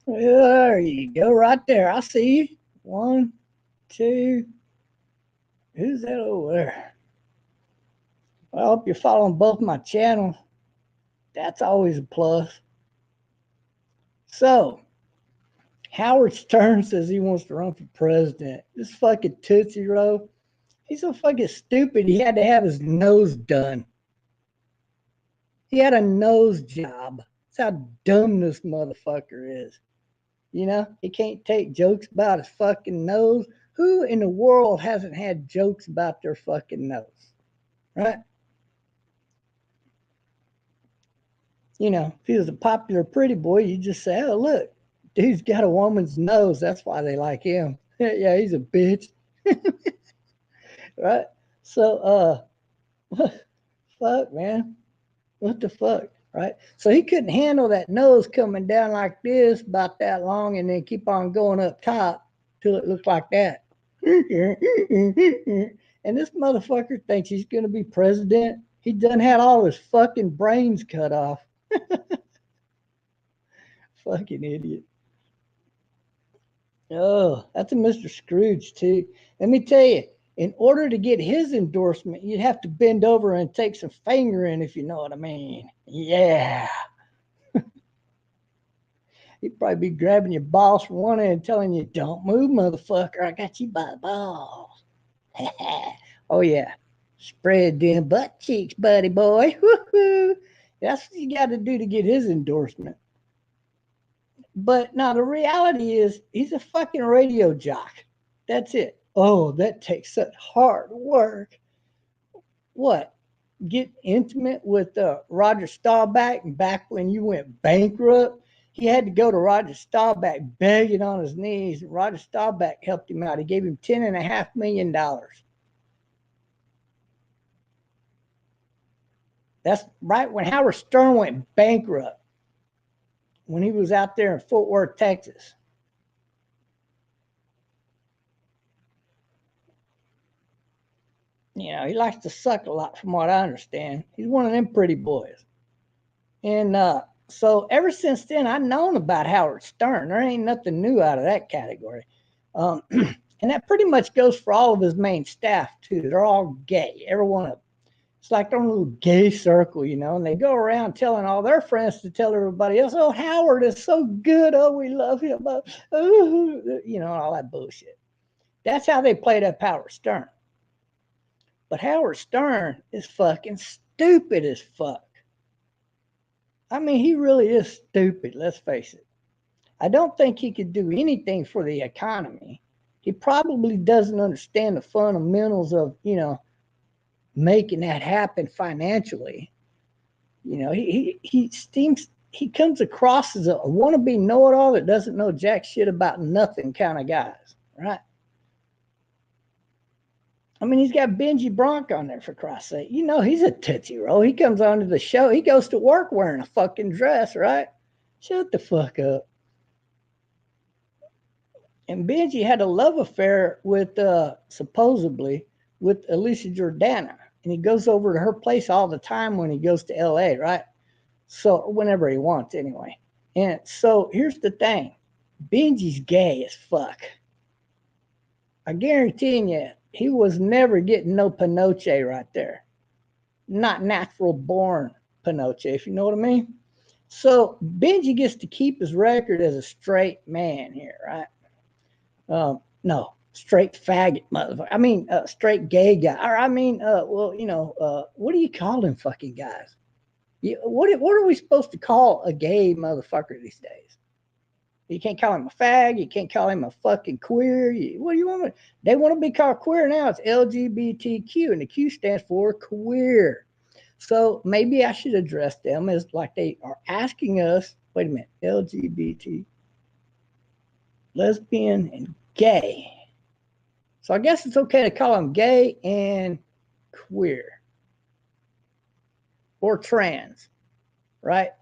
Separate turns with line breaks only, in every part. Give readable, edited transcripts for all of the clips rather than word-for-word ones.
There you go, right there. I see you. One, two. Who's that over there? Well, I hope you're following both my channels. That's always a plus. So, Howard Stern says he wants to run for president. This fucking Tootsie Roll. He's so fucking stupid. He had to have his nose done. He had a nose job. That's how dumb this motherfucker is. You know, he can't take jokes about his fucking nose. Who in the world hasn't had jokes about their fucking nose? Right? You know, if he was a popular pretty boy, you just say, oh, look, dude's got a woman's nose. That's why they like him. Yeah, he's a bitch. Right? So, fuck, man. What the fuck? Right? So he couldn't handle that nose coming down like this about that long and then keep on going up top till it looked like that. And this motherfucker thinks he's going to be president. He done had all his fucking brains cut off. Fucking idiot. Oh, that's a Mr. Scrooge, too. Let me tell you, in order to get his endorsement, you'd have to bend over and take some fingering, if you know what I mean. Yeah. He'd probably be grabbing your balls from one end and telling you, don't move, motherfucker. I got you by the balls. Oh, yeah. Spread them butt cheeks, buddy boy. Woo-hoo. That's what you got to do to get his endorsement. But now the reality is he's a fucking radio jock. That's it. Oh, that takes such hard work. What? Get intimate with Roger Staubach back when you went bankrupt? he had to go to Roger Staubach begging on his knees. Roger Staubach helped him out. He gave him $10.5 million. That's right when Howard Stern went bankrupt, when he was out there in Fort Worth, Texas. You know, he likes to suck a lot from what I understand. He's one of them pretty boys. And so ever since then, I've known about Howard Stern. There ain't nothing new out of that category. And that pretty much goes for all of his main staff, too. They're all gay, every one of them. It's like their little gay circle, you know, and they go around telling all their friends to tell everybody else, oh, Howard is so good. Oh, we love him. Oh, you know, all that bullshit. That's how they played up Howard Stern. But Howard Stern is fucking stupid as fuck. I mean, he really is stupid, let's face it. I don't think he could do anything for the economy. He probably doesn't understand the fundamentals of, you know, making that happen financially. You know, he comes across as a wannabe know-it-all that doesn't know jack shit about nothing kind of guys, right? I mean, he's got Benji Bronk on there, for Christ's sake. You know, he's a Tootsie Roll. He comes onto the show. He goes to work wearing a fucking dress, right? Shut the fuck up. And Benji had a love affair with, supposedly, with Alicia Jordana. And he goes over to her place all the time when he goes to LA, right? So, whenever he wants, anyway. And so, here's the thing. Benji's gay as fuck. I guarantee you, he was never getting no Pinochet right there. Not natural born Pinochet, if you know what I mean. So Benji gets to keep his record as a straight man here, right? No, straight faggot motherfucker. I mean, straight gay guy. Or I mean, well, you know, what do you call them fucking guys? What are we supposed to call a gay motherfucker these days? You can't call him a fag. You can't call him a fucking queer. What do you want? They want to be called queer now. It's LGBTQ, and the Q stands for queer. So maybe I should address them as like they are asking us. Wait a minute, LGBT, lesbian, and gay. So I guess it's okay to call them gay and queer or trans, right?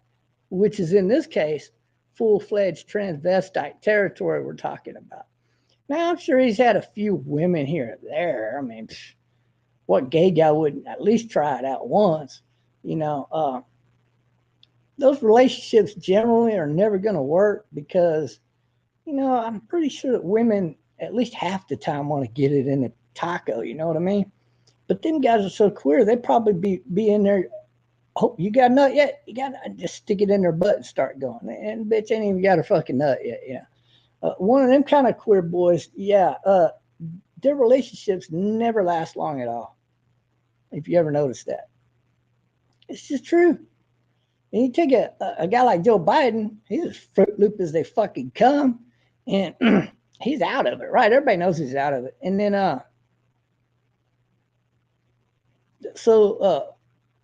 Which is in this case full-fledged transvestite territory we're talking about. Now, I'm sure he's had a few women here and there. I mean, what gay guy wouldn't at least try it out once? You know, those relationships generally are never going to work because, you know, I'm pretty sure that women at least half the time want to get it in a taco, you know what I mean? But them guys are so queer, they'd probably be in there. Oh, you got a nut yet? You got to just stick it in their butt and start going. And bitch ain't even got a fucking nut yet. Yeah. One of them kind of queer boys, yeah, their relationships never last long at all. If you ever noticed that. It's just true. And you take a guy like Joe Biden, he's as Fruit Loop as they fucking come. And he's out of it, right? Everybody knows he's out of it. And then,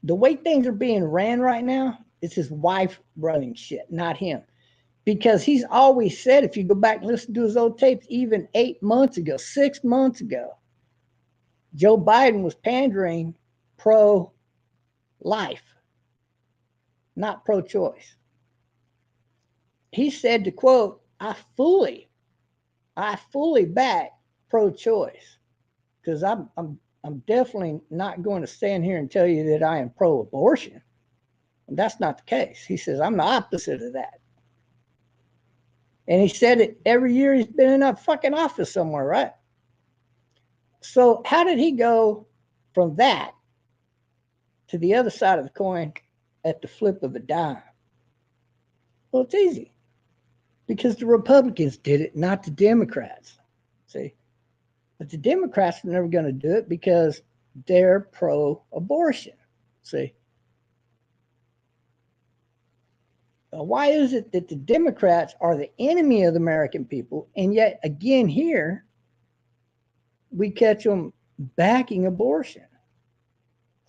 the way things are being ran right now, it's his wife running shit, not him. Because he's always said, if you go back and listen to his old tapes, even 8 months ago, 6 months ago, Joe Biden was pandering pro-life, not pro-choice. He said, to quote, I fully back pro-choice because I'm definitely not going to stand here and tell you that I am pro-abortion. That's not the case. He says, I'm the opposite of that. And he said it every year he's been in that fucking office somewhere, right? So how did he go from that to the other side of the coin at the flip of a dime? Well, it's easy. Because the Republicans did it, not the Democrats. See? But the Democrats are never going to do it because they're pro-abortion. See? Why is it that the Democrats are the enemy of the American people, and yet again here, we catch them backing abortion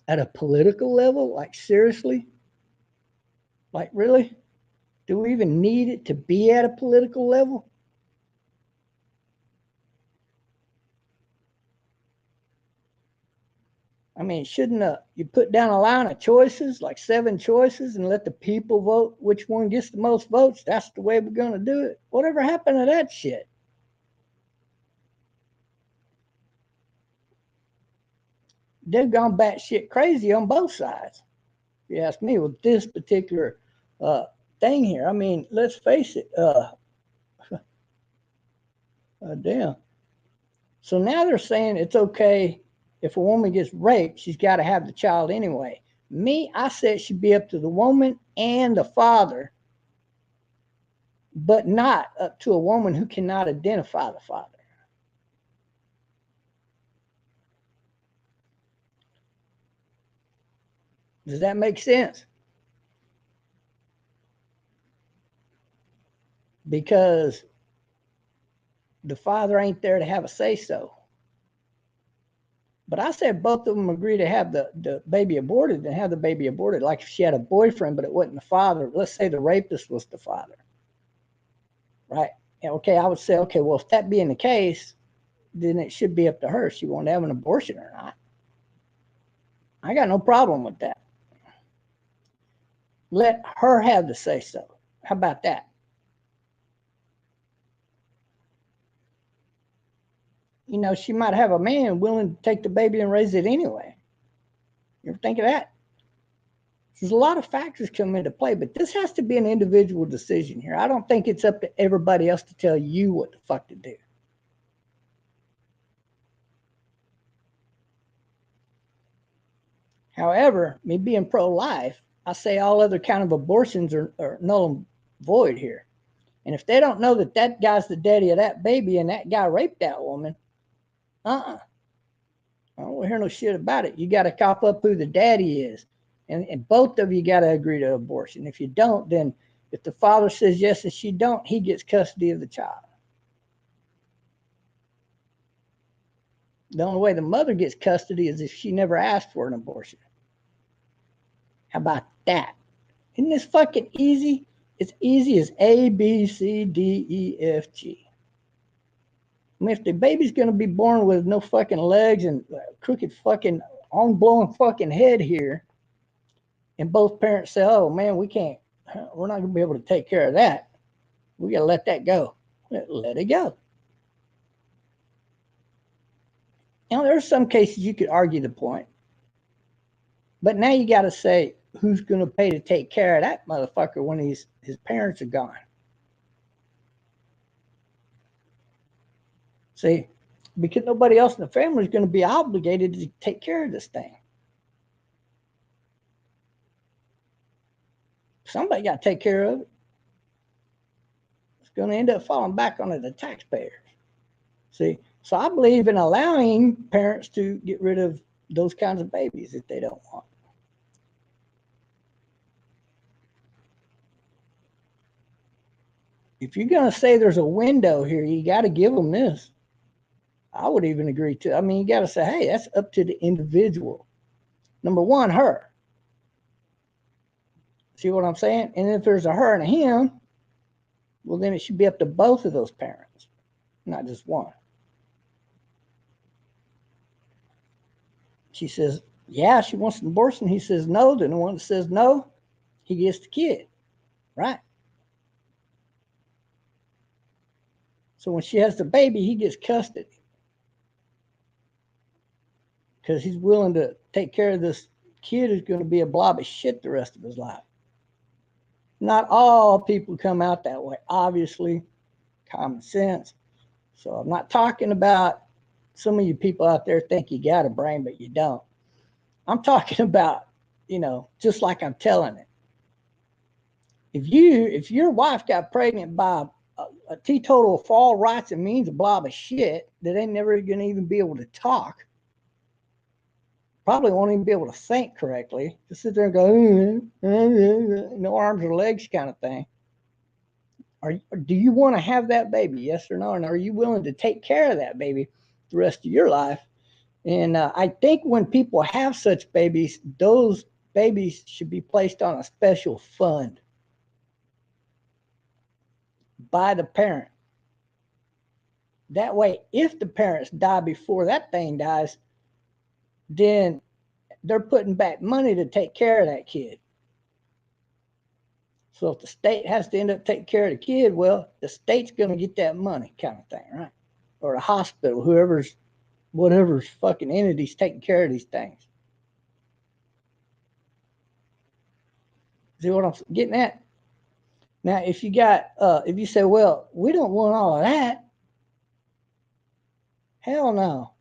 at a political level? Like, seriously? Like, really? Do we even need it to be at a political level? I mean, shouldn't you put down a line of choices, like 7 choices, and let the people vote which one gets the most votes? That's the way we're going to do it. Whatever happened to that shit? They've gone batshit crazy on both sides. If you ask me, with this particular thing here, I mean, let's face it. Damn. So now they're saying it's okay if a woman gets raped, she's got to have the child anyway. Me, I said it should be up to the woman and the father, but not up to a woman who cannot identify the father. Does that make sense? Because the father ain't there to have a say-so. But I said both of them agree to have the baby aborted and have the baby aborted. Like if she had a boyfriend, but it wasn't the father. Let's say the rapist was the father. Right? And okay, I would say, okay, well, if that being the case, then it should be up to her if she wanted to have an abortion or not. I got no problem with that. Let her have the say-so. How about that? You know, she might have a man willing to take the baby and raise it anyway. You ever think of that? There's a lot of factors come into play, but this has to be an individual decision here. I don't think it's up to everybody else to tell you what the fuck to do. However, me being pro-life, I say all other kind of abortions are null and void here. And if they don't know that that guy's the daddy of that baby and that guy raped that woman, I don't want to hear no shit about it. You got to cop up who the daddy is. And both of you got to agree to abortion. If you don't, then if the father says yes and she don't, he gets custody of the child. The only way the mother gets custody is if she never asked for an abortion. How about that? Isn't this fucking easy? It's easy as A, B, C, D, E, F, G. I mean, if the baby's going to be born with no fucking legs and crooked fucking on-blowing fucking head here, and both parents say, oh man, we're not going to be able to take care of that. We got to let that go. Let it go. Now, there are some cases you could argue the point. But now you got to say, who's going to pay to take care of that motherfucker when his parents are gone? See, because nobody else in the family is going to be obligated to take care of this thing. Somebody got to take care of it. It's going to end up falling back onto the taxpayers. See, so I believe in allowing parents to get rid of those kinds of babies if they don't want. If you're going to say there's a window here, you got to give them this. I would even agree to. I mean, you got to say, hey, that's up to the individual. Number one, her. See what I'm saying? And if there's a her and a him, well, then it should be up to both of those parents, not just one. She says, yeah, she wants an abortion. He says no. Then the one that says no, he gets the kid, right? So when she has the baby, he gets custody because he's willing to take care of this kid who's going to be a blob of shit the rest of his life. Not all people come out that way, obviously, common sense. So I'm not talking about some of you people out there think you got a brain, but you don't. I'm talking about, just like I'm telling it. If your wife got pregnant by a teetotal of all rights and means, a blob of shit that ain't never going to even be able to talk, probably won't even be able to think correctly, just sit there and go, no arms or legs kind of thing. Do you want to have that baby? Yes or no? And are you willing to take care of that baby the rest of your life? And I think when people have such babies, those babies should be placed on a special fund. by the parent. That way, if the parents die before that thing dies, then they're putting back money to take care of that kid. So if the state has to end up taking care of the kid, well, the state's going to get that money, kind of thing, right? Or the hospital, whatever's fucking entity's taking care of these things. See what I'm getting at? Now, if you say, well, we don't want all of that, hell no.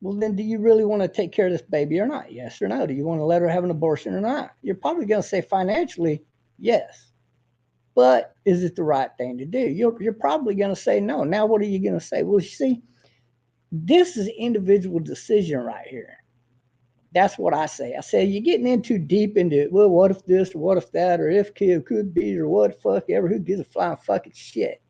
Well, then do you really want to take care of this baby or not? Yes or no? Do you want to let her have an abortion or not? You're probably going to say financially, yes. But is it the right thing to do? You're probably going to say no. Now, what are you going to say? Well, you see, this is an individual decision right here. That's what I say. I say you're getting in too deep into it. Well, what if this or what if that or if could be or what the fuck ever. Who gives a flying fucking shit?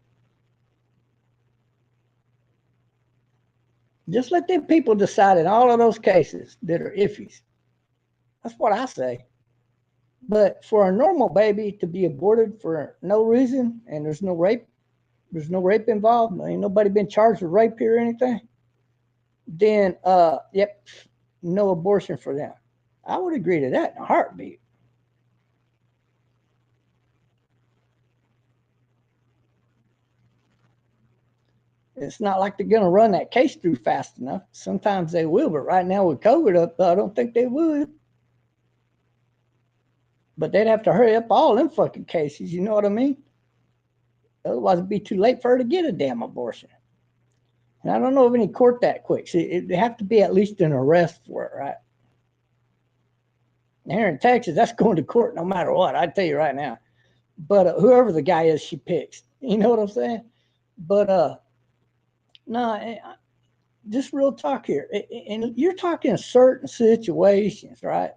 Just let them people decide in all of those cases that are iffies. That's what I say. But for a normal baby to be aborted for no reason and there's no rape involved, ain't nobody been charged with rape here or anything, then yep, no abortion for them. I would agree to that in a heartbeat. It's not like they're going to run that case through fast enough. Sometimes they will, but right now with COVID up, I don't think they would. But they'd have to hurry up all them fucking cases, you know what I mean? Otherwise, it'd be too late for her to get a damn abortion. And I don't know of any court that quick. See, it'd have to be at least an arrest for it, right? Here in Texas, that's going to court no matter what. I tell you right now. But whoever the guy is, she picks. You know what I'm saying? But no, just real talk here. And you're talking certain situations, right?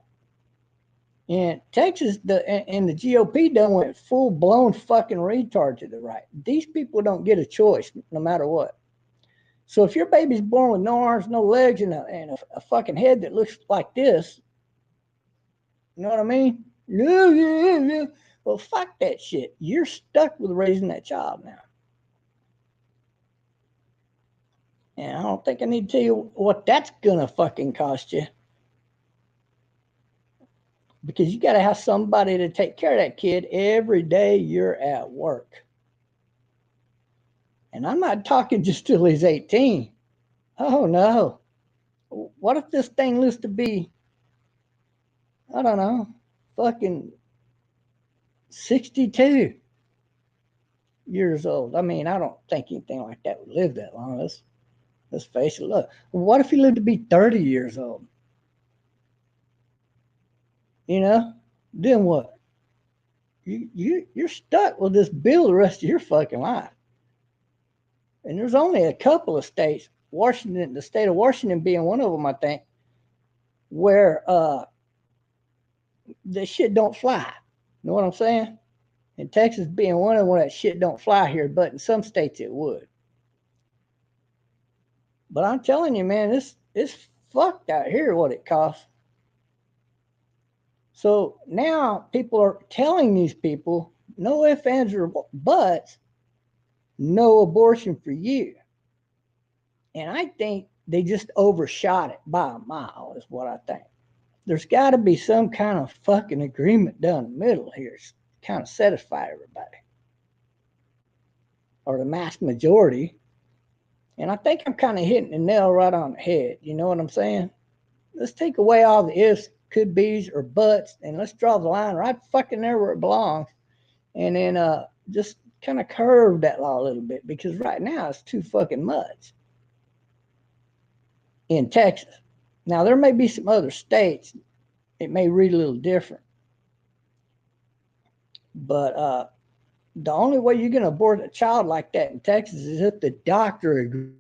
And Texas, the GOP done went full blown fucking retard to the right. These people don't get a choice no matter what. So if your baby's born with no arms, no legs, and a fucking head that looks like this, you know what I mean? Well, fuck that shit. You're stuck with raising that child now. And I don't think I need to tell you what that's gonna fucking cost you. Because you gotta have somebody to take care of that kid every day you're at work. And I'm not talking just till he's 18. Oh no. What if this thing lives to be, I don't know, fucking 62 years old? I mean, I don't think anything like that would live that long. Let's face it. Look, what if he lived to be 30 years old? You know, then what? You're stuck with this bill the rest of your fucking life. And there's only a couple of states, Washington, the state of Washington being one of them, I think, where the shit don't fly. You know what I'm saying? And Texas being one of them where that shit don't fly here, but in some states it would. But I'm telling you, man, it's fucked out here what it costs. So now people are telling these people, no ifs, ands, or buts, no abortion for you. And I think they just overshot it by a mile, is what I think. There's got to be some kind of fucking agreement down the middle here to kind of satisfy everybody, or the mass majority. And I think I'm kind of hitting the nail right on the head. You know what I'm saying? Let's take away all the ifs, could be's, or buts, and let's draw the line right fucking there where it belongs. And then just kind of curve that law a little bit, because right now it's too fucking much in Texas. Now, there may be some other states, it may read a little different. But the only way you're going to abort a child like that in Texas is if the doctor agrees.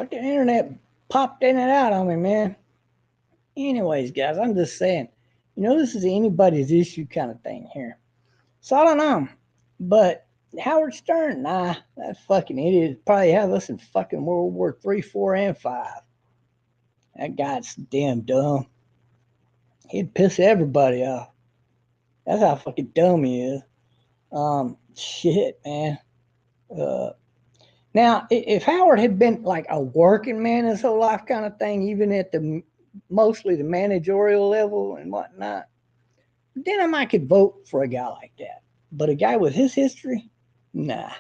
Fucking internet popped in and out on me, man. Anyways, guys, I'm just saying, this is anybody's issue kind of thing here. So I don't know. But Howard Stern, nah, that fucking idiot probably have us in fucking World War III, 4, and 5. That guy's damn dumb. He'd piss everybody off. That's how fucking dumb he is. Shit, man. Now, if Howard had been like a working man his whole life kind of thing, even at the mostly the managerial level and whatnot, then I might could vote for a guy like that. But a guy with his history, nah,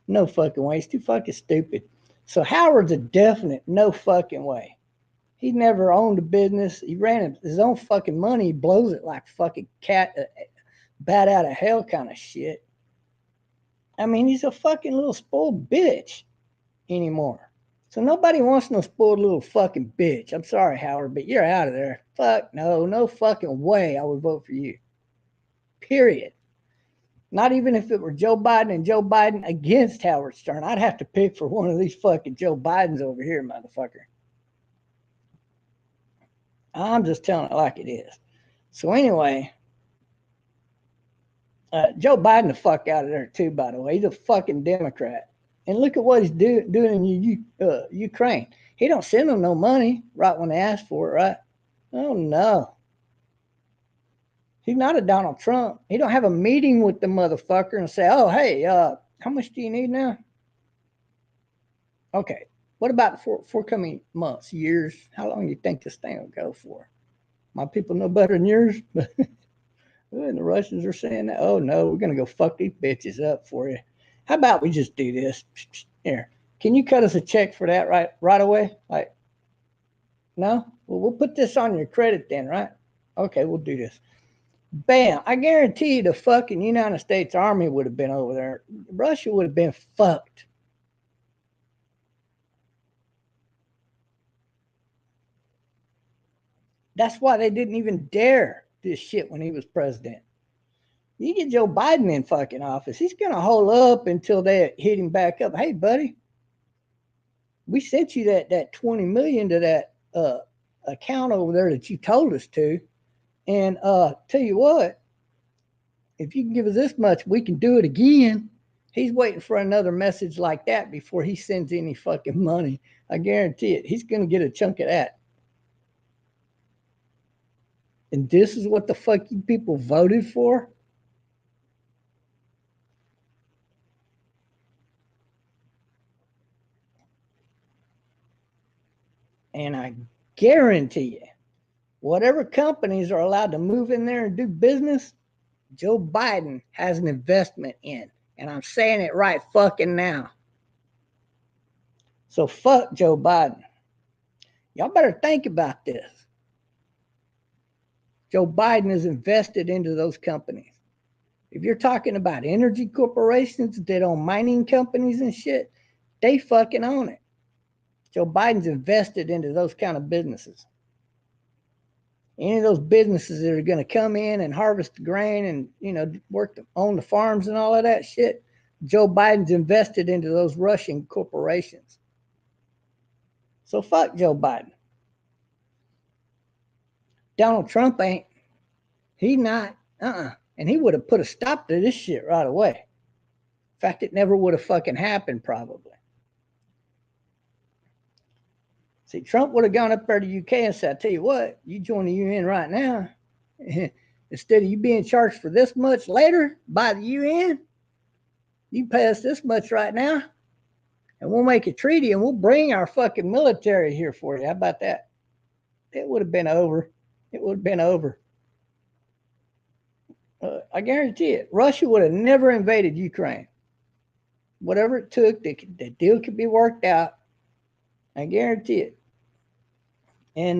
no fucking way. He's too fucking stupid. So Howard's a definite no fucking way. He never owned a business. He ran his own fucking money. He blows it like fucking cat, bat out of hell kind of shit. I mean, he's a fucking little spoiled bitch anymore. So nobody wants no spoiled little fucking bitch. I'm sorry, Howard, but you're out of there. Fuck no fucking way I would vote for you. Period. Not even if it were Joe Biden and Joe Biden against Howard Stern. I'd have to pick for one of these fucking Joe Bidens over here, motherfucker. I'm just telling it like it is. So anyway, Joe Biden the fuck out of there too, by the way. He's a fucking Democrat. And look at what he's doing in Ukraine. He don't send them no money right when they ask for it, right? Oh, no. He's not a Donald Trump. He don't have a meeting with the motherfucker and say, oh, hey, how much do you need now? Okay. What about the forthcoming months, years? How long do you think this thing will go for? My people know better than yours. And the Russians are saying that, oh, no, we're going to go fuck these bitches up for you. How about we just do this? Here, can you cut us a check for that right away? Like, no? Well, we'll put this on your credit then, right? Okay, we'll do this. Bam. I guarantee you the fucking United States Army would have been over there. Russia would have been fucked. That's why they didn't even dare this shit when he was president. You get Joe Biden in fucking office, he's going to hold up until they hit him back up. Hey, buddy, we sent you that 20 million to that account over there that you told us to. And tell you what, if you can give us this much, we can do it again. He's waiting for another message like that before he sends any fucking money. I guarantee it. He's going to get a chunk of that. And this is what the fuck you people voted for? And I guarantee you, whatever companies are allowed to move in there and do business, Joe Biden has an investment in. And I'm saying it right fucking now. So fuck Joe Biden. Y'all better think about this. Joe Biden is invested into those companies. If you're talking about energy corporations that own mining companies and shit, they fucking own it. Joe Biden's invested into those kind of businesses. Any of those businesses that are going to come in and harvest the grain and, work on the farms and all of that shit, Joe Biden's invested into those Russian corporations. So fuck Joe Biden. Donald Trump ain't. He not. And he would have put a stop to this shit right away. In fact, it never would have fucking happened probably. See, Trump would have gone up there to the UK and said, I tell you what, you join the UN right now. Instead of you being charged for this much later by the UN, you pay us this much right now, and we'll make a treaty and we'll bring our fucking military here for you. How about that? It would have been over. It would have been over. I guarantee it. Russia would have never invaded Ukraine. Whatever it took, the deal could be worked out. I guarantee it. And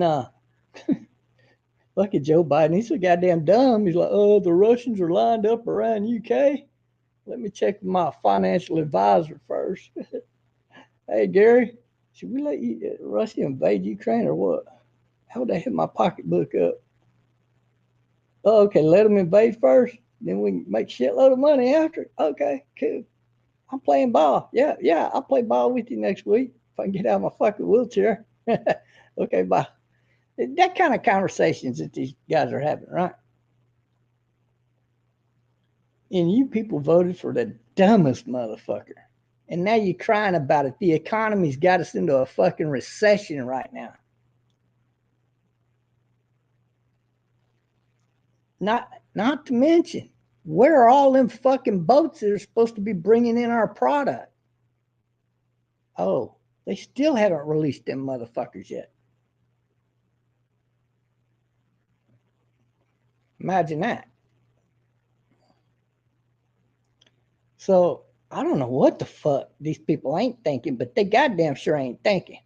look at Joe Biden. He's so goddamn dumb. He's like, oh, the Russians are lined up around UK. Let me check with my financial advisor first. Hey, Gary, should we let Russia invade Ukraine or what? How would I hit my pocketbook up? Oh, okay, let them invade first. Then we can make shitload of money after. Okay, cool. I'm playing ball. Yeah, I'll play ball with you next week. if I can get out of my fucking wheelchair. Okay, bye. That kind of conversations that these guys are having, right? And you people voted for the dumbest motherfucker. And now you're crying about it. The economy's got us into a fucking recession right now. Not to mention, where are all them fucking boats that are supposed to be bringing in our product? Oh, they still haven't released them motherfuckers yet. Imagine that. So I don't know what the fuck these people ain't thinking, but they goddamn sure ain't thinking.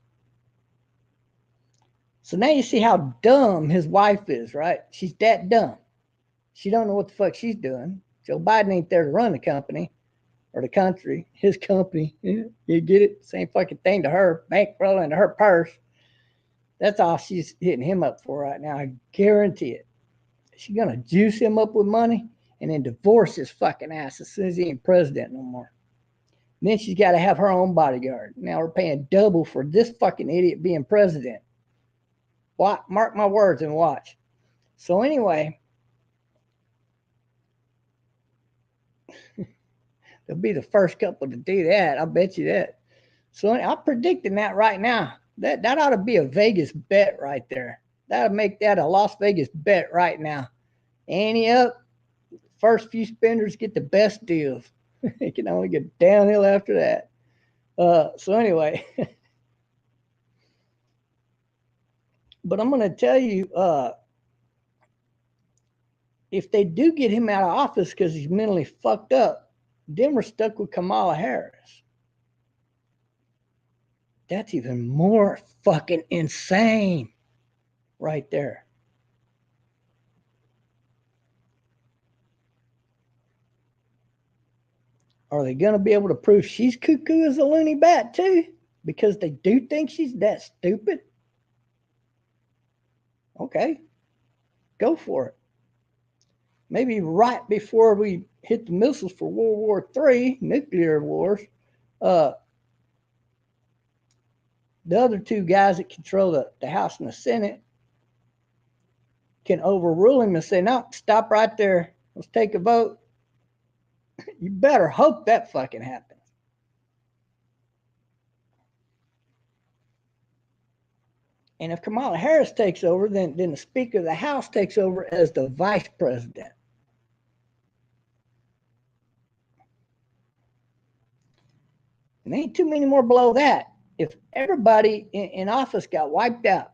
So now you see how dumb his wife is, right? She's that dumb. She don't know what the fuck she's doing. Joe Biden ain't there to run the company or the country. His company. You get it? Same fucking thing to her. Bankroll into her purse. That's all she's hitting him up for right now. I guarantee it. She's gonna juice him up with money and then divorce his fucking ass as soon as he ain't president no more. And then she's got to have her own bodyguard. Now we're paying double for this fucking idiot being president. What? Mark my words and watch. So anyway, they'll be the first couple to do that. I'll bet you that. So I'm predicting that right now. That ought to be a Vegas bet right there. That'll make that a Las Vegas bet right now. Ante up. First few spenders get the best deals. It can only get downhill after that. So anyway, but I'm going to tell you, if they do get him out of office because he's mentally fucked up, then we're stuck with Kamala Harris. That's even more fucking insane right there. Are they going to be able to prove she's cuckoo as a loony bat too? Because they do think she's that stupid? Okay, go for it. Maybe right before we hit the missiles for World War III, nuclear wars, the other two guys that control the House and the Senate can overrule him and say, no, stop right there. Let's take a vote. You better hope that fucking happens. And if Kamala Harris takes over, then the Speaker of the House takes over as the Vice President. And ain't too many more below that. If everybody in office got wiped out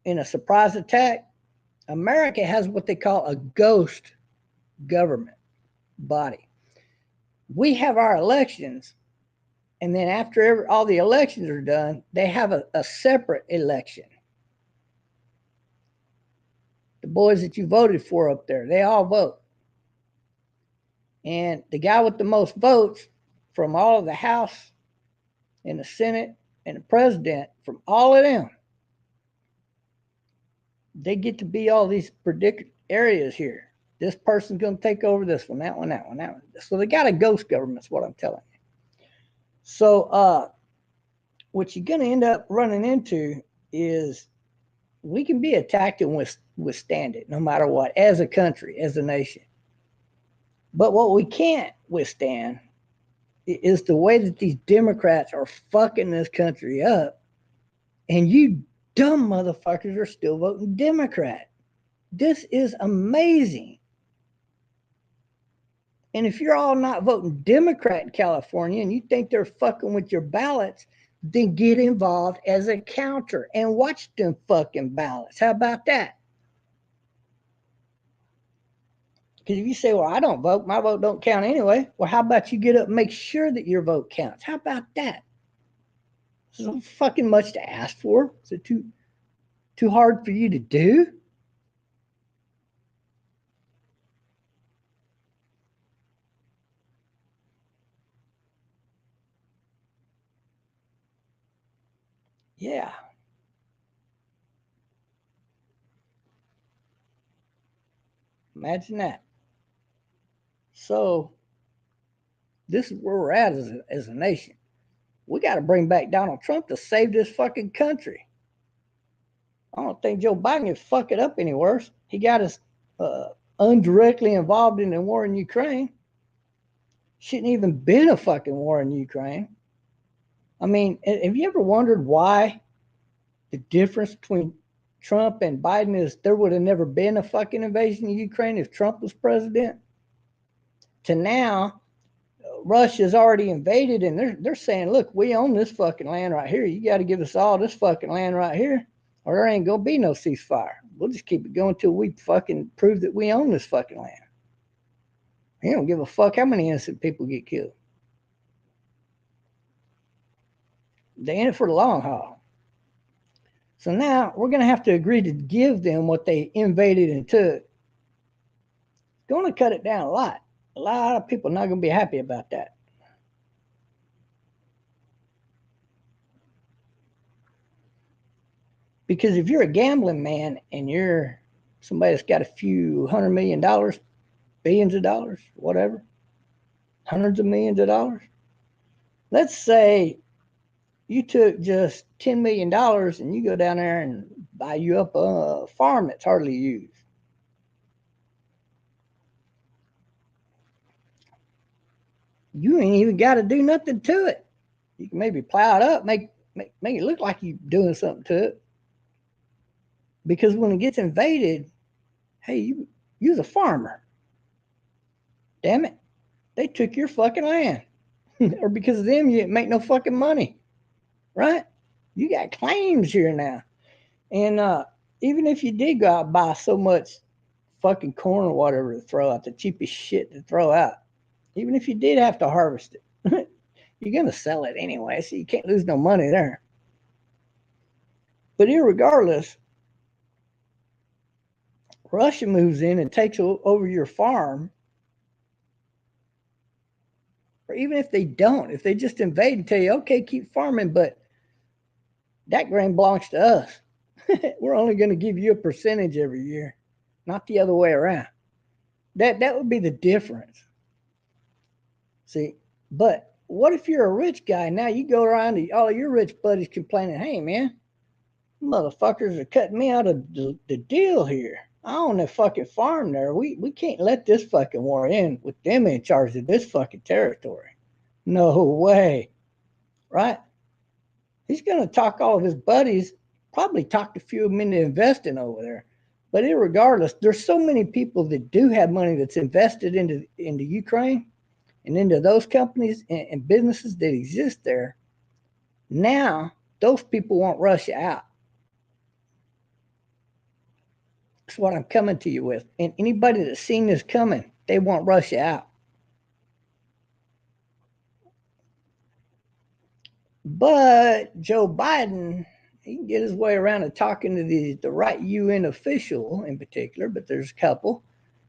in a surprise attack, America has what they call a ghost government body. We have our elections, and then after all the elections are done, they have a separate election. The boys that you voted for up there, they all vote. And the guy with the most votes from all of the House and the Senate and the president, from all of them, they get to be all these predicted areas here. This person's going to take over this one, that one, that one, that one. So they got a ghost government, is what I'm telling you. So what you're going to end up running into is we can be attacked and withstand it no matter what, as a country, as a nation. But what we can't withstand is the way that these Democrats are fucking this country up, and you dumb motherfuckers are still voting Democrat. This is amazing. And if you're all not voting Democrat in California and you think they're fucking with your ballots, then get involved as a counter and watch them fucking ballots. How about that? Because if you say, well, I don't vote, my vote don't count anyway, well, how about you get up and make sure that your vote counts? How about that? This isn't fucking much to ask for. Is it too hard for you to do? Yeah. Imagine that. So this is where we're at as a nation. we got to bring back Donald Trump to save this fucking country. I don't think Joe Biden can fuck it up any worse. He got us indirectly involved in the war in Ukraine. Shouldn't even been a fucking war in Ukraine. I mean, have you ever wondered why the difference between Trump and Biden is there would have never been a fucking invasion of Ukraine if Trump was president? To now, Russia's already invaded and they're saying, look, we own this fucking land right here. You got to give us all this fucking land right here or there ain't going to be no ceasefire. We'll just keep it going until we fucking prove that we own this fucking land. He don't give a fuck how many innocent people get killed. They're in it for the long haul. So now we're going to have to agree to give them what they invaded and took. It's going to cut it down a lot. A lot of people are not going to be happy about that. Because if you're a gambling man and you're somebody that's got a few $100 million, billions of dollars, whatever, hundreds of millions of dollars, let's say you took just $10 million and you go down there and buy you up a farm that's hardly used. You ain't even got to do nothing to it. You can maybe plow it up, make it look like you're doing something to it. Because when it gets invaded, hey, you're a farmer. Damn it. They took your fucking land. Or because of them, you didn't make no fucking money. Right? You got claims here now. And even if you did go out and buy so much fucking corn or whatever to throw out, the cheapest shit to throw out, even if you did have to harvest it, you're going to sell it anyway, so you can't lose no money there. But irregardless, Russia moves in and takes over your farm. Or even if they don't, if they just invade and tell you, okay, keep farming, but that grain belongs to us. We're only going to give you a percentage every year, not the other way around. That would be the difference. See, but what if you're a rich guy? Now you go around to all your rich buddies complaining, hey, man, motherfuckers are cutting me out of the deal here. I own that fucking farm there. We can't let this fucking war end with them in charge of this fucking territory. No way. Right? He's going to talk all of his buddies, probably talk a few of them into investing over there. But irregardless, there's so many people that do have money that's invested into Ukraine and into those companies and businesses that exist there. Now, those people want Russia out. That's what I'm coming to you with. And anybody that's seen this coming, they want Russia out. But Joe Biden, he can get his way around to talking to the right UN official in particular, but there's a couple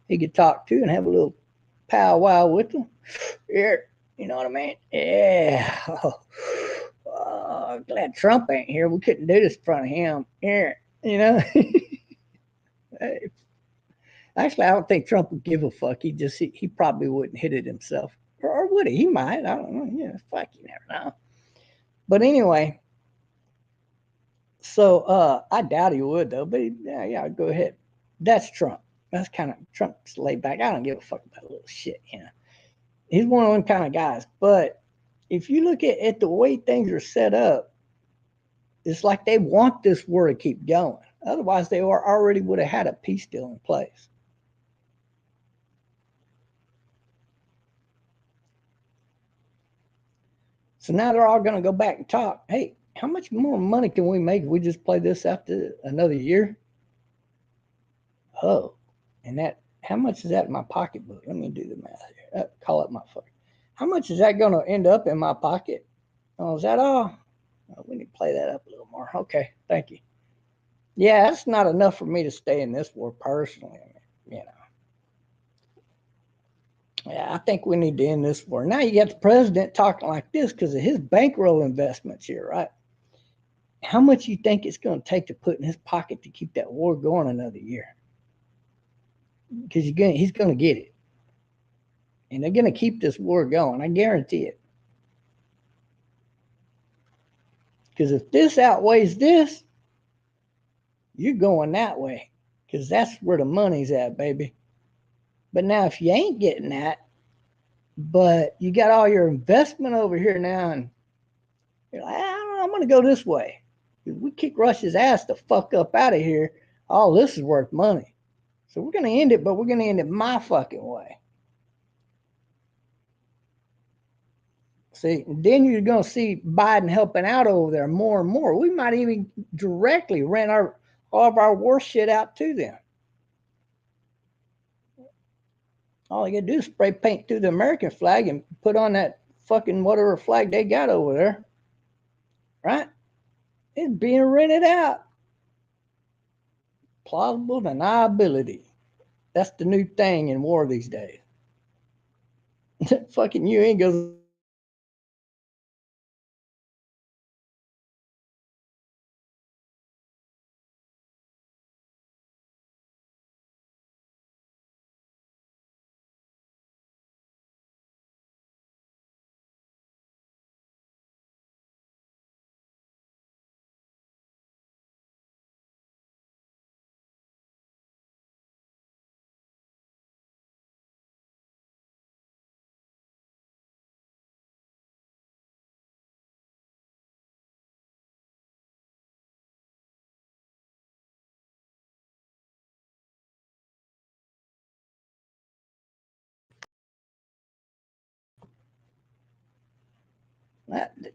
he could talk to and have a little powwow with them. Here, you know what I mean? Yeah. Oh, glad Trump ain't here. We couldn't do this in front of him. Here, you know. Actually, I don't think Trump would give a fuck. He probably wouldn't hit it himself, or would he? He might. I don't know. Yeah, fuck, you never know. But anyway, so I doubt he would though. But yeah, go ahead. That's Trump. That's kind of Trump's laid back. I don't give a fuck about a little shit. You know, he's one of them kind of guys. But if you look at the way things are set up, it's like they want this war to keep going. Otherwise, they already would have had a peace deal in place. So now they're all going to go back and talk. Hey, how much more money can we make if we just play this out to another year? Oh, and how much is that in my pocketbook? Let me do the math here. Call up my phone. How much is that going to end up in my pocket? Oh, is that all? Oh, we need to play that up a little more. Okay, thank you. Yeah, that's not enough for me to stay in this war personally. You know. Yeah, I think we need to end this war. Now you got the president talking like this because of his bankroll investments here, right? How much you think it's going to take to put in his pocket to keep that war going another year? Because he's going to get it. And they're going to keep this war going. I guarantee it. Because if this outweighs this, you're going that way. Because that's where the money's at, baby. But now if you ain't getting that, but you got all your investment over here now, and you're like, I don't know, I'm going to go this way. If we kick Russia's ass the fuck up out of here, all this is worth money. So we're going to end it, but we're going to end it my fucking way. See, and then you're going to see Biden helping out over there more and more. We might even directly rent all of our war shit out to them. All you got to do is spray paint through the American flag and put on that fucking whatever flag they got over there. Right? It's being rented out. Plausible deniability. That's the new thing in war these days. Fucking UN goes,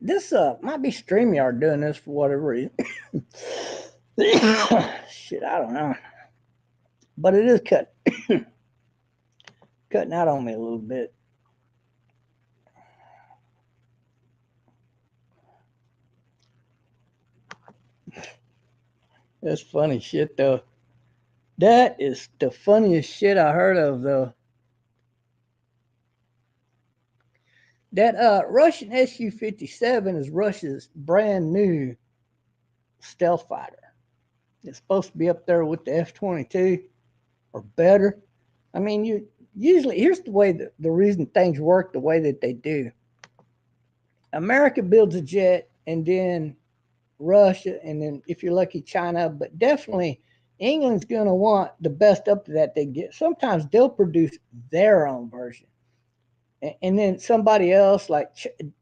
this might be StreamYard doing this for whatever reason. Shit, I don't know. But it is cutting out on me a little bit. That's funny shit, though. That is the funniest shit I heard of, though. That Russian Su-57 is Russia's brand new stealth fighter. It's supposed to be up there with the F-22 or better. I mean, you usually, here's the way the reason things work the way that they do. America builds a jet, and then Russia, and then if you're lucky, China, but definitely England's going to want the best up to that they get. Sometimes they'll produce their own version. And then somebody else, like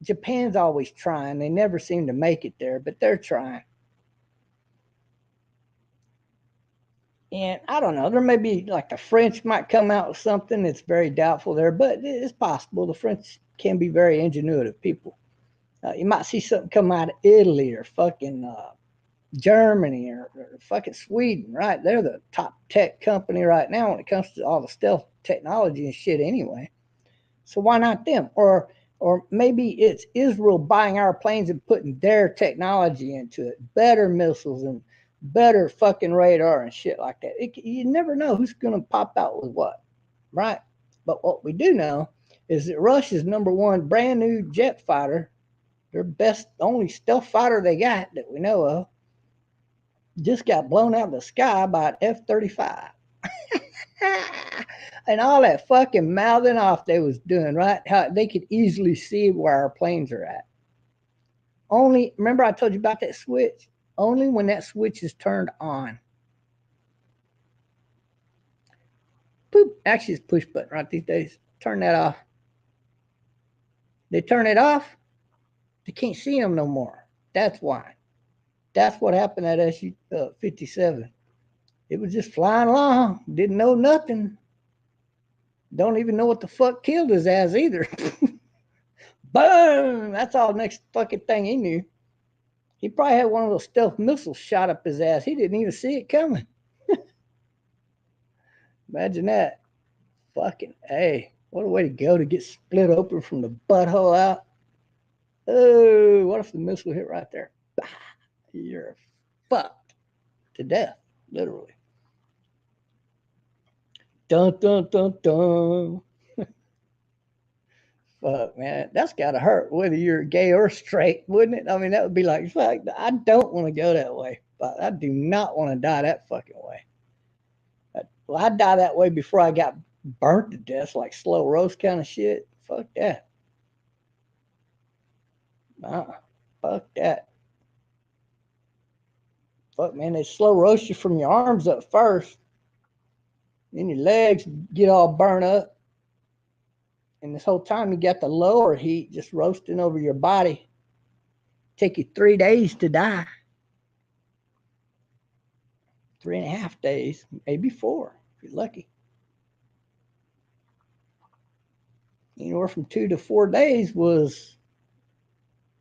Japan's always trying. They never seem to make it there, but they're trying. And I don't know, there may be like the French might come out with something that's very doubtful there, but it's possible. The French can be very ingenuitive people. You might see something come out of Italy or fucking Germany or fucking Sweden, right? They're the top tech company right now when it comes to all the stealth technology and shit anyway. So why not them? Or maybe it's Israel buying our planes and putting their technology into it, better missiles and better fucking radar and shit like that. You never know who's going to pop out with what, right? But what we do know is that Russia's number one brand new jet fighter, their best, only stealth fighter they got that we know of, just got blown out of the sky by an F-35. And all that fucking mouthing off they was doing, right? How they could easily see where our planes are at. Only, remember I told you about that switch? Only when that switch is turned on. Boop. Actually, it's push button right these days. Turn that off. They turn it off, they can't see them no more. That's why. That's what happened at Su-57. It was just flying along. Didn't know nothing. Don't even know what the fuck killed his ass either. Boom! That's all the next fucking thing he knew. He probably had one of those stealth missiles shot up his ass. He didn't even see it coming. Imagine that. Fucking A. What a way to go to get split open from the butthole out. Oh, what if the missile hit right there? You're fucked to death, literally. Dun, dun, dun, dun. Fuck, man, that's gotta hurt whether you're gay or straight, wouldn't it? I mean, that would be like, fuck, I don't want to go that way, but I do not want to die that fucking way. Well, I'd die that way before I got burnt to death, like slow roast kind of shit. Fuck that. Fuck that. Fuck, man, they slow roast you from your arms up first. Then your legs get all burnt up. And this whole time you got the lower heat just roasting over your body. Take you 3 days to die. 3.5 days, maybe 4, if you're lucky. Anywhere from 2 to 4 days was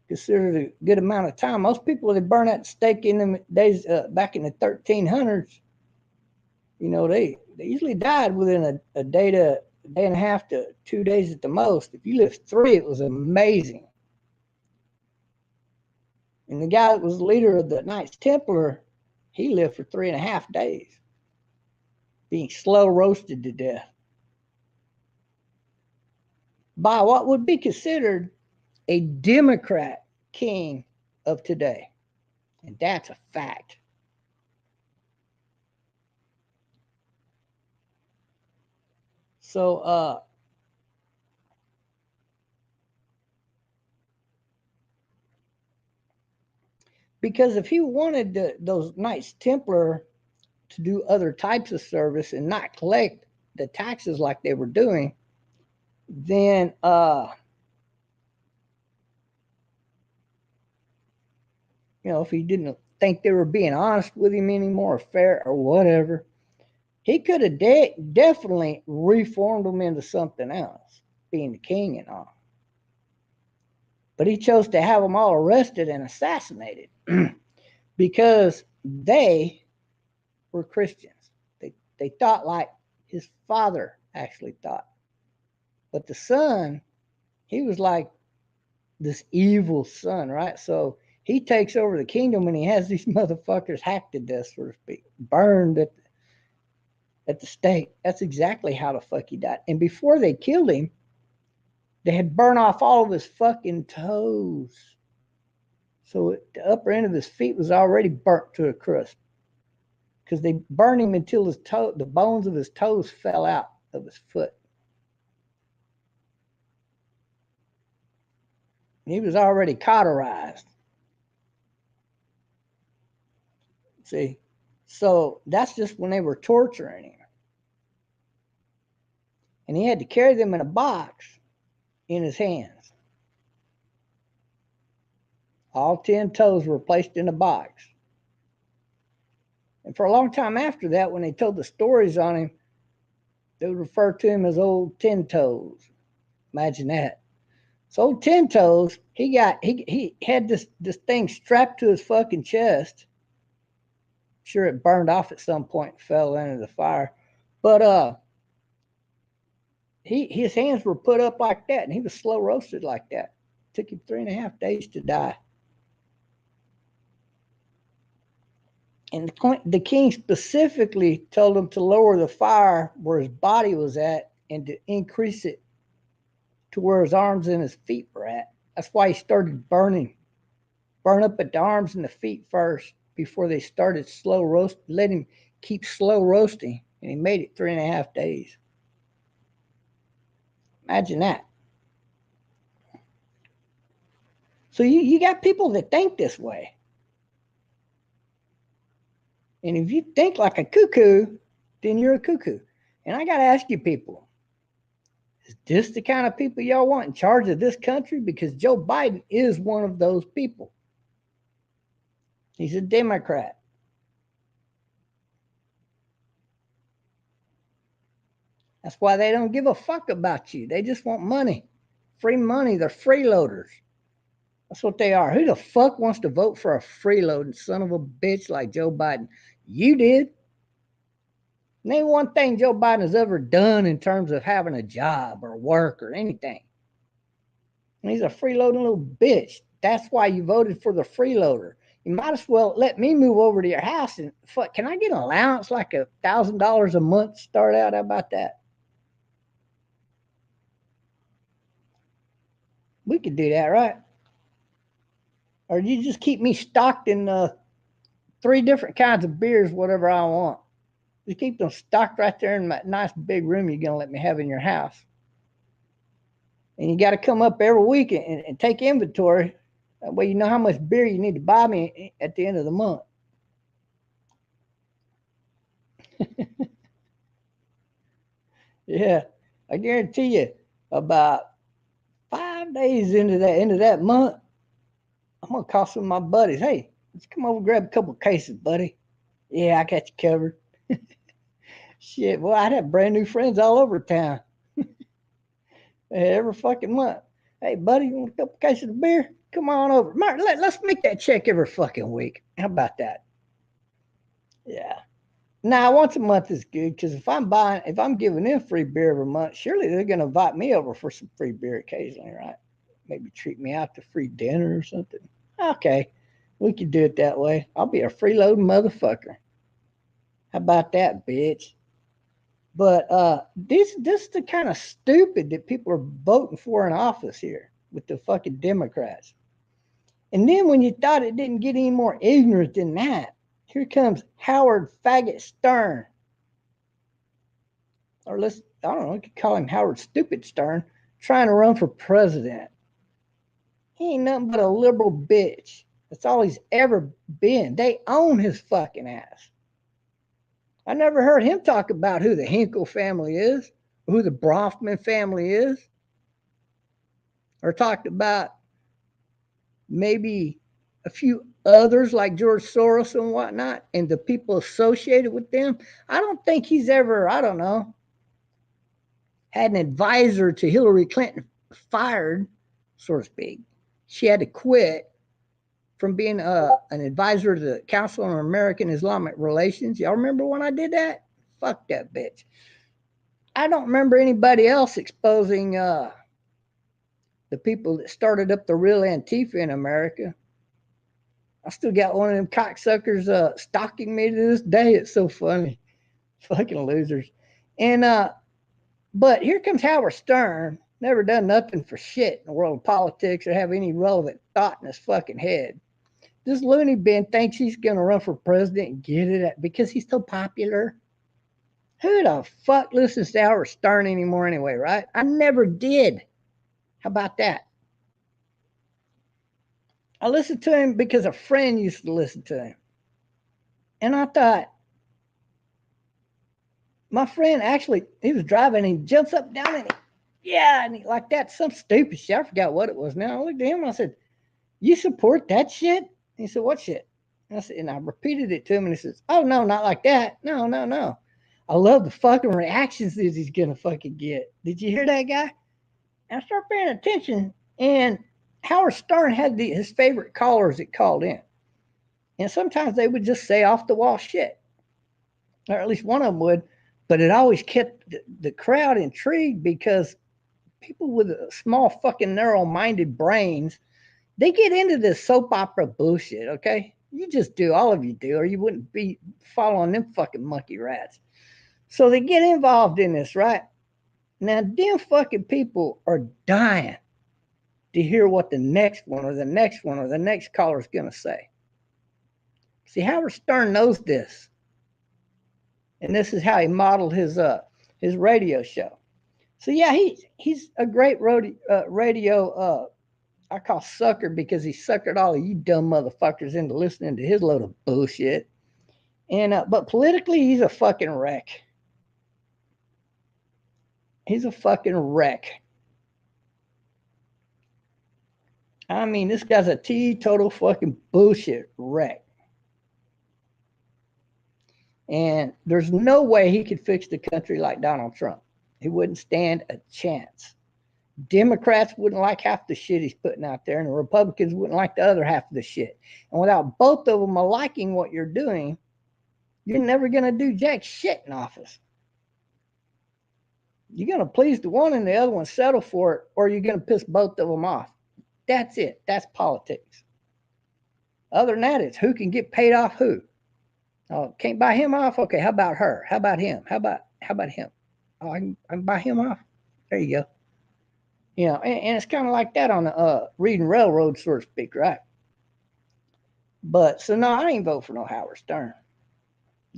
considered a good amount of time. Most people that burn that stake in them days back in the 1300s, they usually died within a day and a half to 2 days at the most. If you lived 3, it was amazing. And the guy that was the leader of the Knights Templar, he lived for 3.5 days, being slow roasted to death by what would be considered a Democrat king of today. And that's a fact. So, because if he wanted those Knights Templar to do other types of service and not collect the taxes like they were doing, then if he didn't think they were being honest with him anymore or fair or whatever, he could have definitely reformed them into something else, being the king and all. But he chose to have them all arrested and assassinated because they were Christians. They thought like his father actually thought. But the son, he was like this evil son, right? So he takes over the kingdom and he has these motherfuckers hacked to death, so to speak, burned at the stake. That's exactly how the fuck he died. And before they killed him, they had burned off all of his fucking toes. So the upper end of his feet was already burnt to a crisp. Because they burned him until the bones of his toes fell out of his foot. He was already cauterized. See? So that's just when they were torturing him. And he had to carry them in a box in his hands. All 10 toes were placed in a box. And for a long time after that, when they told the stories on him, they would refer to him as Old 10 Toes. Imagine that. So Old 10 Toes, he had this thing strapped to his fucking chest. I'm sure it burned off at some point and fell into the fire. But his hands were put up like that, and he was slow roasted like that. It took him 3.5 days to die. And the king specifically told him to lower the fire where his body was at and to increase it to where his arms and his feet were at. That's why he started burn up at the arms and the feet first before they started slow roast. Let him keep slow roasting, and he made it 3.5 days. Imagine that. So you got people that think this way. And if you think like a cuckoo, then you're a cuckoo. And I got to ask you people, is this the kind of people y'all want in charge of this country? Because Joe Biden is one of those people. He's a Democrat. That's why they don't give a fuck about you. They just want money. Free money. They're freeloaders. That's what they are. Who the fuck wants to vote for a freeloading son of a bitch like Joe Biden? You did. Name one thing Joe Biden has ever done in terms of having a job or work or anything. And he's a freeloading little bitch. That's why you voted for the freeloader. You might as well let me move over to your house and fuck. Can I get an allowance like $1,000 a month to start out? How about that? We could do that, right? Or you just keep me stocked in 3 different kinds of beers, whatever I want. Just keep them stocked right there in my nice big room you're going to let me have in your house. And you got to come up every week and take inventory. That way you know how much beer you need to buy me at the end of the month. Yeah, I guarantee you, about 5 days into that month, I'm gonna call some of my buddies. Hey, let's come over and grab a couple cases, buddy. Yeah, I got you covered. Shit, well, I'd have brand new friends all over town every fucking month. Hey, buddy, you want a couple cases of beer? Come on over. Mark, let's make that check every fucking week. How about that? Yeah. Now, once a month is good because if I'm giving them free beer every month, surely they're going to invite me over for some free beer occasionally, right? Maybe treat me out to free dinner or something. Okay, we could do it that way. I'll be a freeloading motherfucker. How about that, bitch? But this is the kind of stupid that people are voting for in office here with the fucking Democrats. And then when you thought it didn't get any more ignorant than that, here comes Howard Faggot Stern. Or I don't know, you could call him Howard Stupid Stern, trying to run for president. He ain't nothing but a liberal bitch. That's all he's ever been. They own his fucking ass. I never heard him talk about who the Hinkle family is, who the Bronfman family is, or talked about maybe a few others like George Soros and whatnot, and the people associated with them. I don't think he's ever, I don't know, had an advisor to Hillary Clinton fired, so to speak. She had to quit from being an advisor to the Council on American Islamic Relations. Y'all remember when I did that? Fuck that bitch. I don't remember anybody else exposing the people that started up the real Antifa in America. I still got one of them cocksuckers stalking me to this day. It's so funny. Fucking losers. And but here comes Howard Stern, never done nothing for shit in the world of politics or have any relevant thought in his fucking head. This loony bin thinks he's going to run for president and get it because he's so popular. Who the fuck listens to Howard Stern anymore anyway, right? I never did. How about that? I listened to him because a friend used to listen to him. And I thought, my friend actually, he was driving and he jumps up, down, and he, like that, some stupid shit. I forgot what it was now. I looked at him and I said, you support that shit? He said, what shit? And I said, and I repeated it to him and he says, oh, no, not like that. No, no, no. I love the fucking reactions that he's going to fucking get. Did you hear that guy? And I started paying attention, and Howard Stern had his favorite callers that called in. And sometimes they would just say off the wall shit, or at least one of them would, but it always kept the crowd intrigued because people with small fucking narrow-minded brains, they get into this soap opera bullshit, okay? You just do, all of you do, or you wouldn't be following them fucking monkey rats. So they get involved in this, right? Now, them fucking people are dying to hear what the next one or the next one or the next caller is going to say. See, Howard Stern knows this. And this is how he modeled his radio show. So, yeah, he's a great radio I call sucker because he suckered all of you dumb motherfuckers into listening to his load of bullshit. And but politically, he's a fucking wreck. He's a fucking wreck. I mean, this guy's a total fucking bullshit wreck. And there's no way he could fix the country like Donald Trump. He wouldn't stand a chance. Democrats wouldn't like half the shit he's putting out there, and the Republicans wouldn't like the other half of the shit. And without both of them liking what you're doing, you're never going to do jack shit in office. You're going to please the one and the other one settle for it, or you're going to piss both of them off. That's it. That's politics. Other than that, it's who can get paid off who. Oh, can't buy him off? Okay, how about her? How about him? How about him? Oh, I can buy him off? There you go. You know, and it's kind of like that on the Reading Railroad, so to speak, right? But, so no, I ain't vote for no Howard Stern.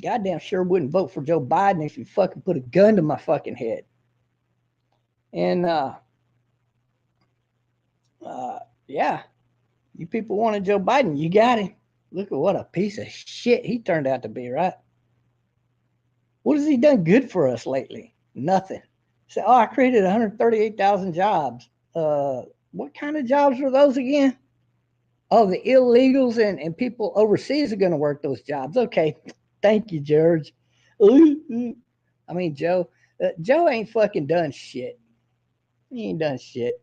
Goddamn sure wouldn't vote for Joe Biden if you fucking put a gun to my fucking head. And, yeah, you people wanted Joe Biden, you got him. Look at what a piece of shit he turned out to be, right? What has he done good for us lately? Nothing. Say, oh, I created 138,000 jobs. What kind of jobs are those again? Oh, the illegals and people overseas are going to work those jobs. Okay, thank you, George. I mean, Joe. Joe ain't fucking done shit. He ain't done shit.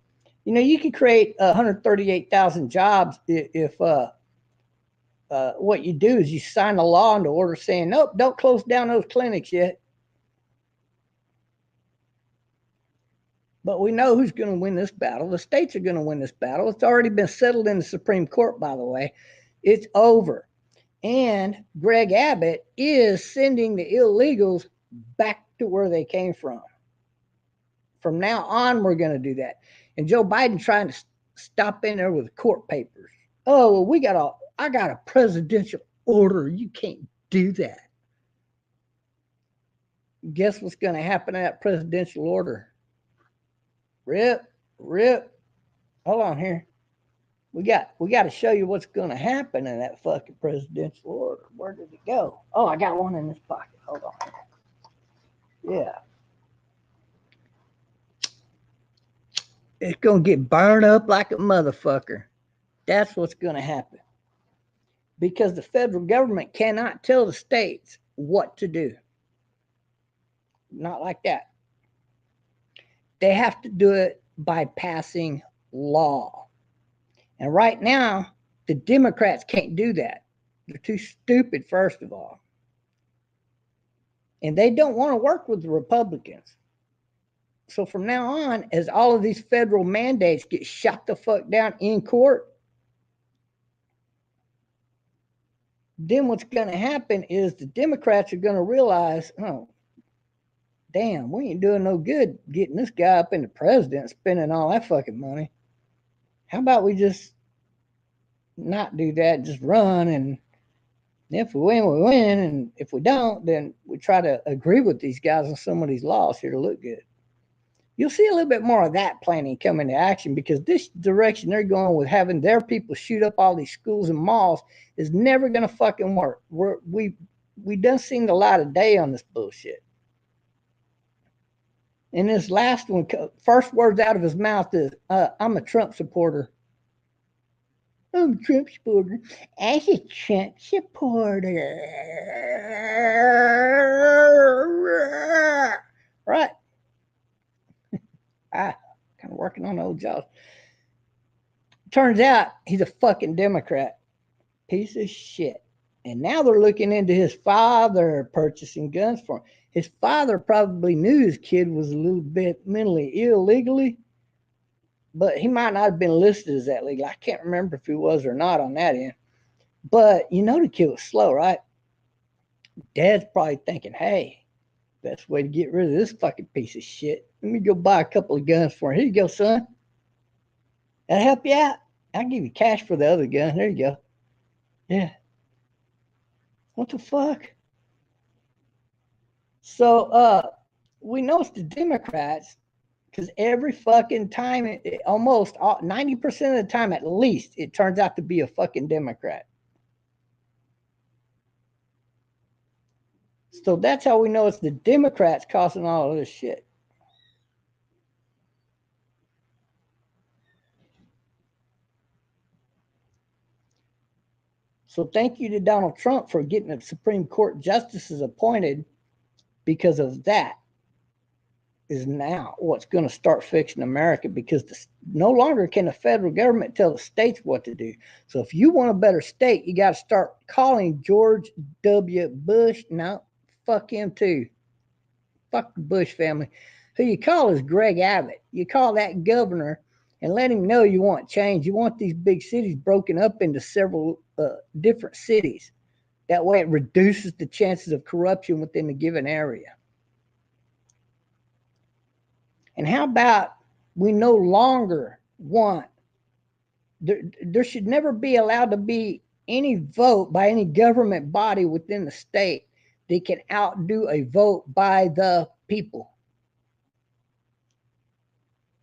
You know, you could create 138,000 jobs if what you do is you sign a law into order saying, nope, don't close down those clinics yet. But we know who's going to win this battle. The states are going to win this battle. It's already been settled in the Supreme Court, by the way. It's over. And Greg Abbott is sending the illegals back to where they came from. From now on, we're going to do that. And Joe Biden trying to stop in there with court papers. Oh, well, I got a presidential order. You can't do that. Guess what's going to happen to that presidential order? Rip. Hold on here. We got to show you what's going to happen in that fucking presidential order. Where did it go? Oh, I got one in this pocket. Hold on. Yeah. It's going to get burned up like a motherfucker. That's what's going to happen. Because the federal government cannot tell the states what to do. Not like that. They have to do it by passing law. And right now, the Democrats can't do that. They're too stupid, first of all. And they don't want to work with the Republicans. So from now on, as all of these federal mandates get shot the fuck down in court, then what's going to happen is the Democrats are going to realize, oh, damn, we ain't doing no good getting this guy up in the president, spending all that fucking money. How about we just not do that, just run, and if we win, we win, and if we don't, then we try to agree with these guys on some of these laws here to look good. You'll see a little bit more of that planning come into action, because this direction they're going with having their people shoot up all these schools and malls is never going to fucking work. We done seen the light of day on this bullshit. And this last one, first words out of his mouth is, I'm a Trump supporter. I'm a Trump supporter. As a Trump supporter. Right. Kind of working on old jobs. Turns out he's a fucking Democrat. Piece of shit. And now they're looking into his father purchasing guns for him. His father probably knew his kid was a little bit mentally ill legally, but he might not have been listed as that legal. I can't remember if he was or not on that end. But you know the kid was slow, right? Dad's probably thinking, hey, best way to get rid of this fucking piece of shit. Let me go buy a couple of guns for him. Here you go, son. That'll help you out. I'll give you cash for the other gun. There you go. Yeah. What the fuck? So we know it's the Democrats, because every fucking time, almost 90% of the time at least, it turns out to be a fucking Democrat. So that's how we know it's the Democrats causing all of this shit. So thank you to Donald Trump for getting the Supreme Court justices appointed, because of that is now what's going to start fixing America, because no longer can the federal government tell the states what to do. So if you want a better state, you got to start calling George W. Bush. No, fuck him too. Fuck the Bush family. Who you call is Greg Abbott. You call that governor and let him know you want change. You want these big cities broken up into several different cities. That way it reduces the chances of corruption within a given area. And how about we no longer want, there should never be allowed to be any vote by any government body within the state that can outdo a vote by the people,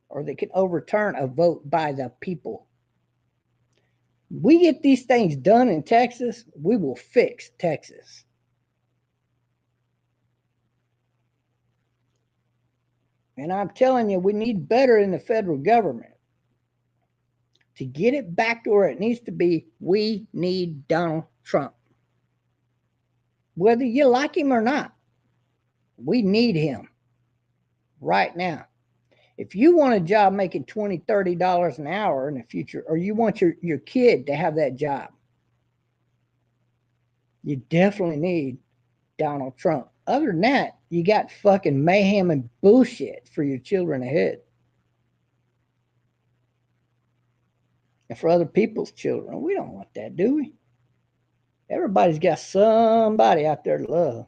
or they can overturn a vote by the people. We get these things done in Texas, we will fix Texas. And I'm telling you, we need better in the federal government. To get it back to where it needs to be, we need Donald Trump. Whether you like him or not, we need him right now. If you want a job making $20, $30 an hour in the future, or you want your kid to have that job, you definitely need Donald Trump. Other than that, you got fucking mayhem and bullshit for your children ahead. And for other people's children. We don't want that, do we? Everybody's got somebody out there to love.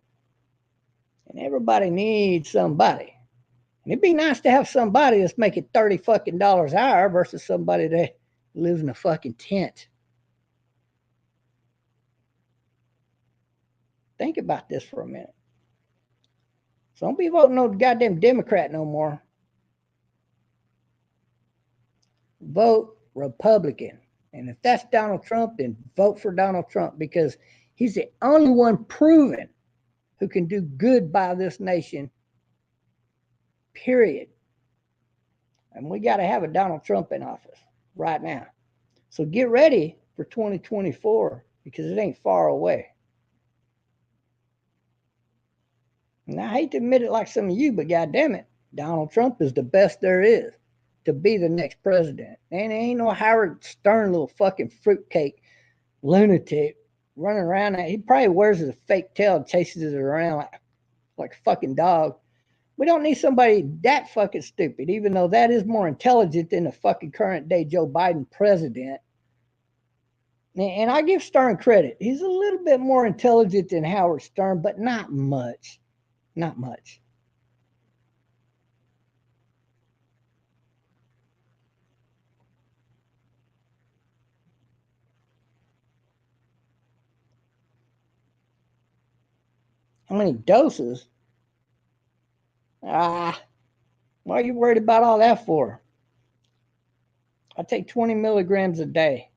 And everybody needs somebody. And it'd be nice to have somebody that's making $30 fucking dollars an hour versus somebody that lives in a fucking tent. Think about this for a minute. So don't be voting no goddamn Democrat no more. Vote Republican. And if that's Donald Trump, then vote for Donald Trump because he's the only one proven who can do good by this nation, period. And we got to have a Donald Trump in office right now. So get ready for 2024 because it ain't far away. And I hate to admit it like some of you, but goddamn it, Donald Trump is the best there is to be the next president. And ain't no Howard Stern little fucking fruitcake lunatic running around. He probably wears a fake tail and chases it around like a fucking dog. We don't need somebody that fucking stupid, even though that is more intelligent than the fucking current day Joe Biden president. And I give Stern credit. He's a little bit more intelligent than Howard Stern, but not much. Not much. How many doses? Why are you worried about all that for? I take 20 milligrams a day.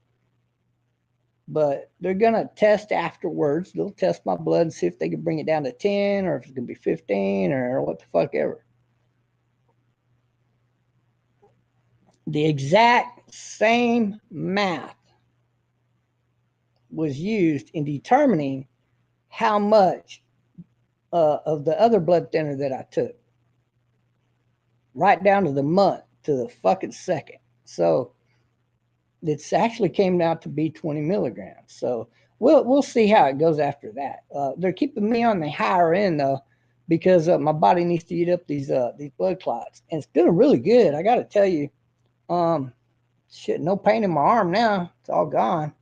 But they're going to test afterwards. They'll test my blood and see if they can bring it down to 10 or if it's going to be 15 or what the fuck ever. The exact same math was used in determining how much of the other blood thinner that I took. Right down to the month, to the fucking second. So it's actually came out to be 20 milligrams. So we'll see how it goes after that. They're keeping me on the higher end though, because my body needs to eat up these blood clots, and it's doing really good. I got to tell you, shit, no pain in my arm now. It's all gone.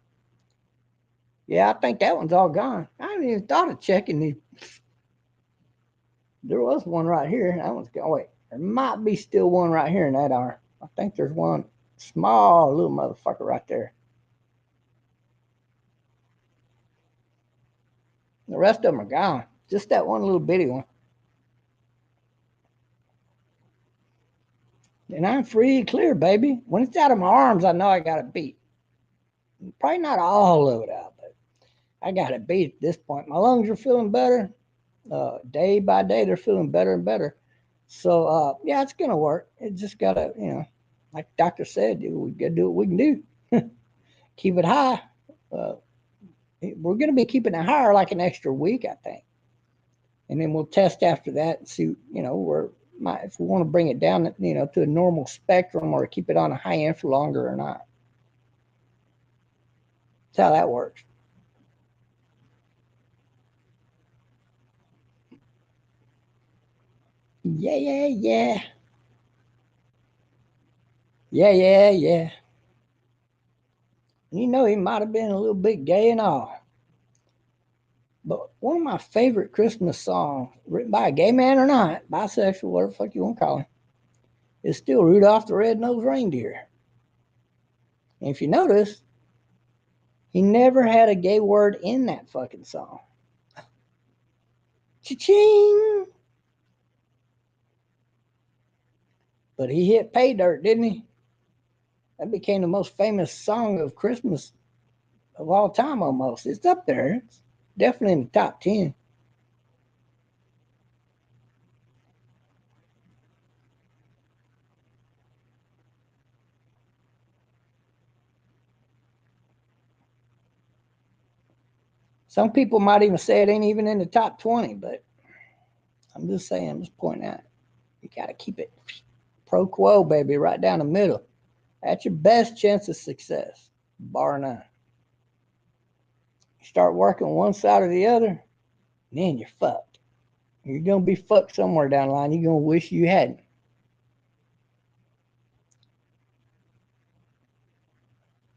Yeah, I think that one's all gone. I haven't even thought of checking these. There was one right here. That one's gone. Wait, there might be still one right here in that arm. I think there's one small little motherfucker right there. The rest of them are gone. Just that one little bitty one. And I'm free and clear, baby. When it's out of my arms, I know I got it beat. Probably not all of it out, but I got it beat at this point. My lungs are feeling better. Day by day, they're feeling better and better. So, yeah, it's going to work. It just got to, like the doctor said, we got to do what we can do. Keep it high. We're going to be keeping it higher like an extra week, I think. And then we'll test after that and see, if we want to bring it down, to a normal spectrum or keep it on a high end for longer or not. That's how that works. Yeah. Yeah. He might have been a little bit gay and all. But one of my favorite Christmas songs, written by a gay man or not, bisexual, whatever the fuck you want to call him, is still Rudolph the Red-Nosed Reindeer. And if you notice, he never had a gay word in that fucking song. Cha-ching! But he hit pay dirt, didn't he? That became the most famous song of Christmas of all time almost. It's up there. It's definitely in the top 10. Some people might even say it ain't even in the top 20, but I'm just saying, I'm just pointing out. You got to keep it pro quo, baby, right down the middle. That's your best chance of success, bar none. You start working one side or the other, then you're fucked. You're going to be fucked somewhere down the line. You're going to wish you hadn't.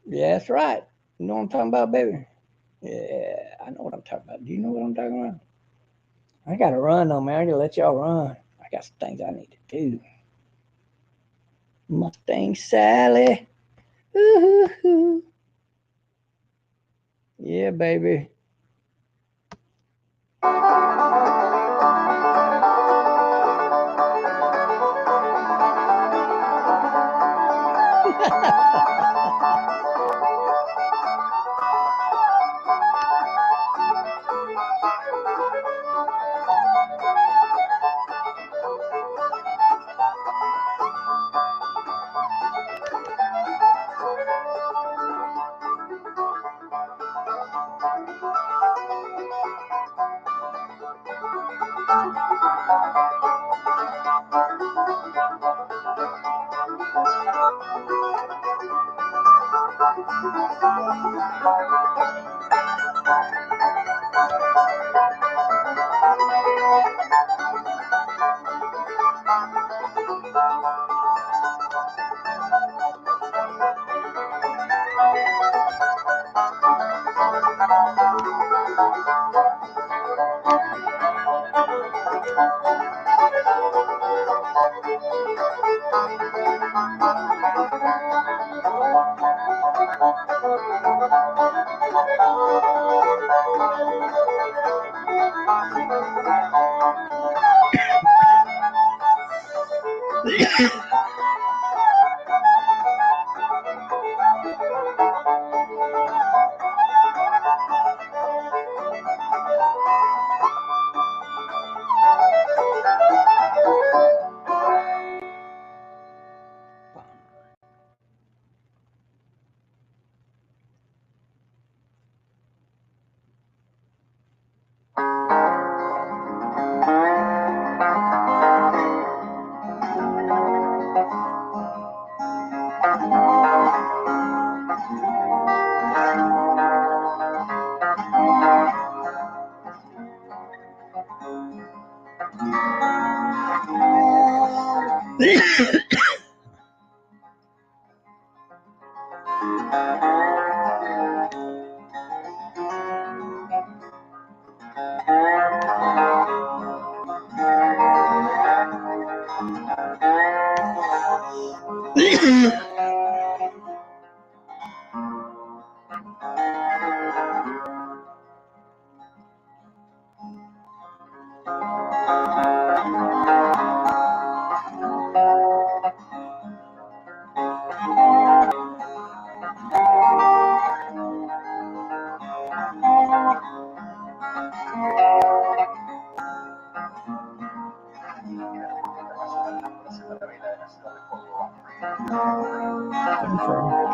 Yeah, that's right. You know what I'm talking about, baby? Yeah, I know what I'm talking about. Do you know what I'm talking about? I got to run, though, man. I got to let y'all run. I got some things I need to do. Mustang Sally. Ooh. Yeah, baby. Confirm.